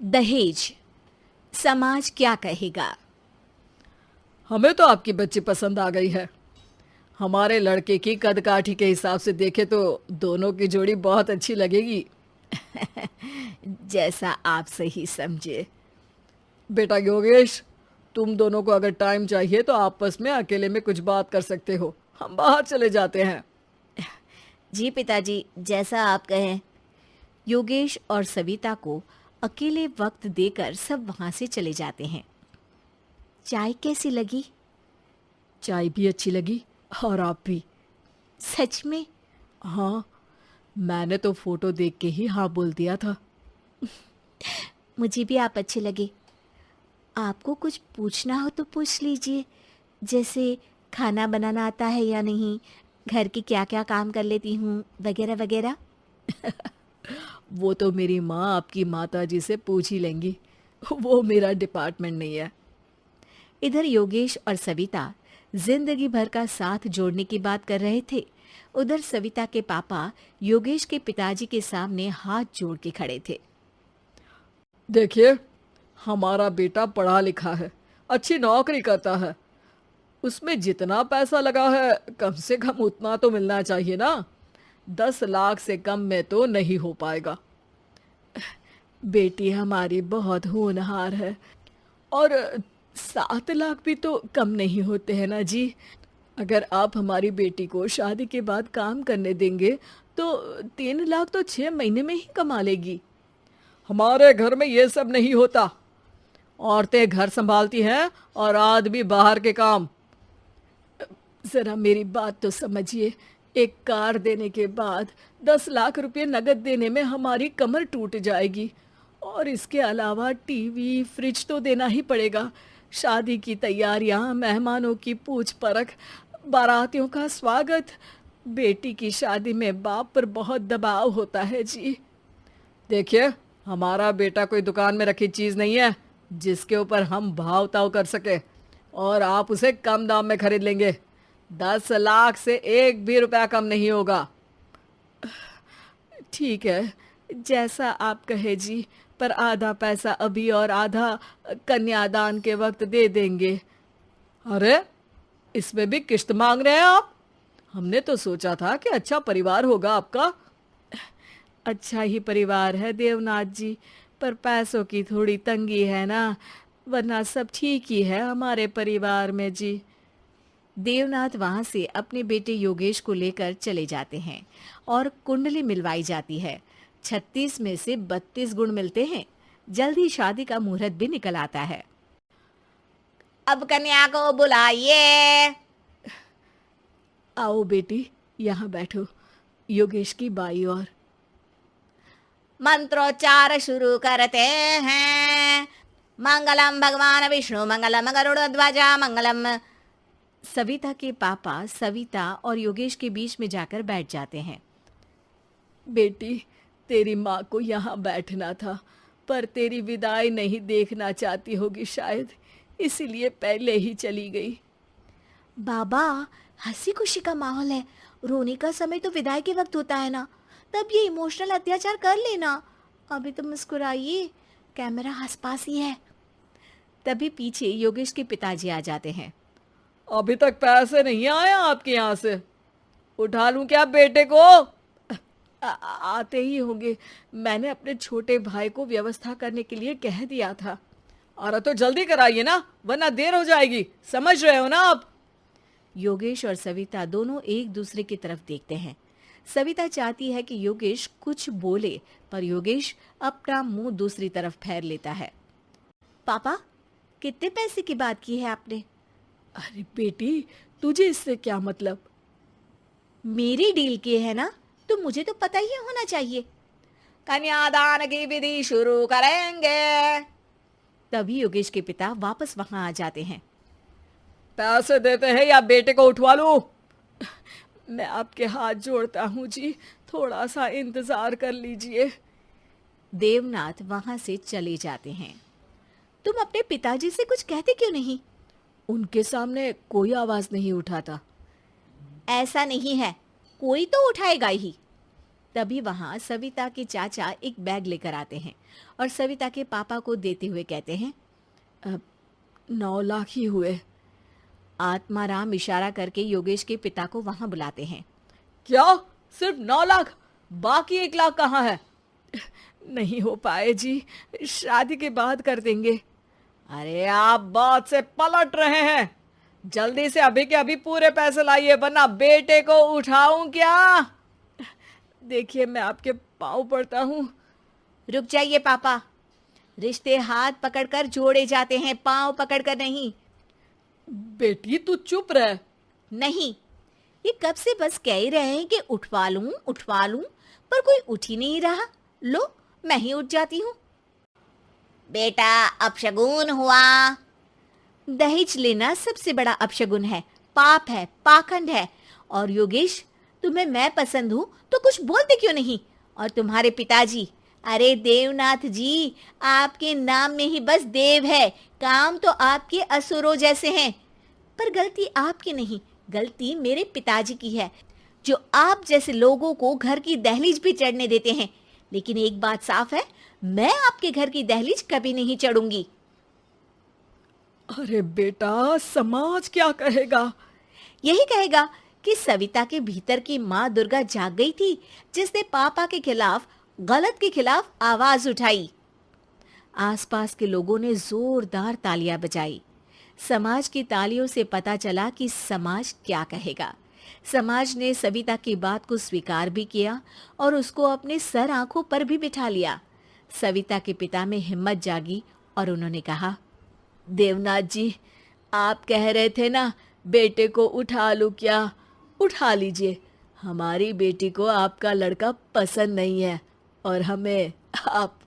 दहेज, समाज क्या कहेगा। हमें तो आपकी बच्ची पसंद आ गई है। हमारे लड़के की कद काठी के हिसाब से देखे तो दोनों की जोड़ी बहुत अच्छी लगेगी। जैसा आप सही समझे। बेटा योगेश, तुम दोनों को अगर टाइम चाहिए तो आपस में अकेले में कुछ बात कर सकते हो। हम बाहर चले जाते हैं। जी पिताजी, जैसा आप कहें। योगेश और सविता को अकेले वक्त देकर सब वहां से चले जाते हैं। चाय कैसी लगी? चाय भी अच्छी लगी और आप भी। सच में? हाँ, मैंने तो फोटो देख के ही हाँ बोल दिया था। मुझे भी आप अच्छे लगे। आपको कुछ पूछना हो तो पूछ लीजिए, जैसे खाना बनाना आता है या नहीं, घर के क्या क्या काम कर लेती हूँ, वगैरह वगैरह। वो तो मेरी माँ आपकी माता जी से पूछ ही लेंगी। वो मेरा डिपार्टमेंट नहीं है। इधर योगेश और सविता जिंदगी भर का साथ जोड़ने की बात कर रहे थे। उधर सविता के पापा योगेश के पिताजी के सामने हाथ जोड़ के खड़े थे। देखिए, हमारा बेटा पढ़ा लिखा है, अच्छी नौकरी करता है। उसमें जितना पैसा लगा है कम से कम उतना तो मिलना चाहिए ना। 10 लाख से कम में तो नहीं हो पाएगा। बेटी हमारी बहुत होनहार है और 7 लाख भी तो कम नहीं होते हैं ना जी। अगर आप हमारी बेटी को शादी के बाद काम करने देंगे तो 3 लाख तो 6 महीने में ही कमा लेगी। हमारे घर में ये सब नहीं होता। औरतें घर संभालती हैं और आदमी बाहर के काम। जरा मेरी बात तो समझिए। एक कार देने के बाद 10 लाख रुपए नगद देने में हमारी कमर टूट जाएगी और इसके अलावा टीवी फ्रिज तो देना ही पड़ेगा। शादी की तैयारियां, मेहमानों की पूछ परख, बारातियों का स्वागत। बेटी की शादी में बाप पर बहुत दबाव होता है जी। देखिए, हमारा बेटा कोई दुकान में रखी चीज नहीं है जिसके ऊपर हम भाव ताव कर सके और आप उसे कम दाम में खरीद लेंगे। 10 लाख से एक भी रुपया कम नहीं होगा। ठीक है, जैसा आप कहे जी, पर आधा पैसा अभी और आधा कन्यादान के वक्त दे देंगे। अरे, इसमें भी किश्त मांग रहे हैं आप? हमने तो सोचा था कि अच्छा परिवार होगा आपका। अच्छा ही परिवार है देवनाथ जी, पर पैसों की थोड़ी तंगी है ना, वरना सब ठीक ही है हमारे परिवार में जी। देवनाथ वहां से अपने बेटे योगेश को लेकर चले जाते हैं और कुंडली मिलवाई जाती है। 36 में से 32 गुण मिलते हैं। जल्दी शादी का मुहूर्त भी निकल आता है। अब कन्या को बुलाइए। आओ बेटी, यहाँ बैठो। योगेश की बाई और। मंत्रोच्चार शुरू करते हैं। मंगलम भगवान विष्णु मंगलम गरुड़ध्वजा मंगलम। सविता के पापा सविता और योगेश के बीच में जाकर बैठ जाते हैं। बेटी, तेरी माँ को यहाँ बैठना था, पर तेरी विदाई नहीं देखना चाहती होगी शायद, इसीलिए पहले ही चली गई। बाबा, हंसी खुशी का माहौल है। रोने का समय तो विदाई के वक्त होता है ना, तब ये इमोशनल अत्याचार कर लेना। अभी तो मुस्कुराइए, कैमरा आसपास ही है। तभी पीछे योगेश के पिताजी आ जाते हैं। अभी तक पैसे नहीं आए आपके यहाँ से? उठा लूं क्या बेटे को? आते ही होंगे। मैंने अपने छोटे भाई को व्यवस्था करने के लिए कह दिया था। अरे तो जल्दी कराइए ना, वरना देर हो जाएगी। समझ रहे हो ना आप? योगेश और सविता दोनों एक दूसरे की तरफ देखते हैं। सविता चाहती है कि योगेश कुछ बोले, पर योगेश अपना मुंह दूसरी तरफ फेर लेता है। पापा, कितने पैसे की बात की है आपने? अरे बेटी, तुझे इससे क्या मतलब? मेरी डील की है ना, तो मुझे तो पता ही होना चाहिए। कन्यादान की विधि शुरू करेंगे। तभी योगेश के पिता वापस वहां आ जाते हैं। पैसे देते हैं या बेटे को उठवा लूं? मैं आपके हाथ जोड़ता हूँ जी, थोड़ा सा इंतजार कर लीजिए। देवनाथ वहां से चले जाते हैं। तुम अपने पिताजी से कुछ कहते क्यों नहीं? उनके सामने कोई आवाज नहीं उठाता। ऐसा नहीं है, कोई तो उठाएगा ही। तभी वहां सविता के चाचा एक बैग लेकर आते हैं और सविता के पापा को देते हुए कहते हैं, 9 लाख ही हुए। आत्माराम इशारा करके योगेश के पिता को वहां बुलाते हैं। क्या? सिर्फ 9 लाख? बाकी 1 लाख कहाँ है? नहीं हो पाए जी, शादी के बाद कर देंगे। अरे आप बात से पलट रहे हैं। जल्दी से अभी के अभी पूरे पैसे लाइए, वरना बेटे को उठाऊं क्या? देखिए, मैं आपके पाँव पड़ता हूँ। रुक जाइए पापा, रिश्ते हाथ पकड़कर जोड़े जाते हैं, पांव पकड़कर नहीं। बेटी तू चुप रह। नहीं, ये कब से बस कह ही रहे हैं कि उठवा लूं, पर कोई उठ ही नहीं रहा। लो, मैं ही उठ जाती हूँ। बेटा, अपशगुन हुआ। दहेज लेना सबसे बड़ा अपशगुन है, पाप है, पाखंड है। और योगेश, तुम्हें मैं पसंद हूँ तो कुछ बोलते क्यों नहीं? और तुम्हारे पिताजी, अरे देवनाथ जी, आपके नाम में ही बस देव है, काम तो आपके असुरों जैसे हैं। पर गलती आपकी नहीं, गलती मेरे पिताजी की है, जो आप जैसे लोगों को घर की दहलीज भी चढ़ने देते हैं। लेकिन एक बात साफ है, मैं आपके घर की दहलीज कभी नहीं चढ़ूंगी। अरे बेटा, समाज क्या कहेगा? यही कहेगा कि सविता के भीतर की माँ दुर्गा जाग गई थी, जिसने पापा के खिलाफ, गलत के खिलाफ आवाज उठाई। आसपास के लोगों ने जोरदार तालियां बजाई। समाज की तालियों से पता चला कि समाज क्या कहेगा। समाज ने सविता की बात को स्वीकार भी किया और उसको अपने सर आंखों पर भी बिठा लिया। सविता के पिता में हिम्मत जागी और उन्होंने कहा, देवनाथ जी, आप कह रहे थे ना बेटे को उठा लूं क्या? उठा लीजिए। हमारी बेटी को आपका लड़का पसंद नहीं है और हमें आप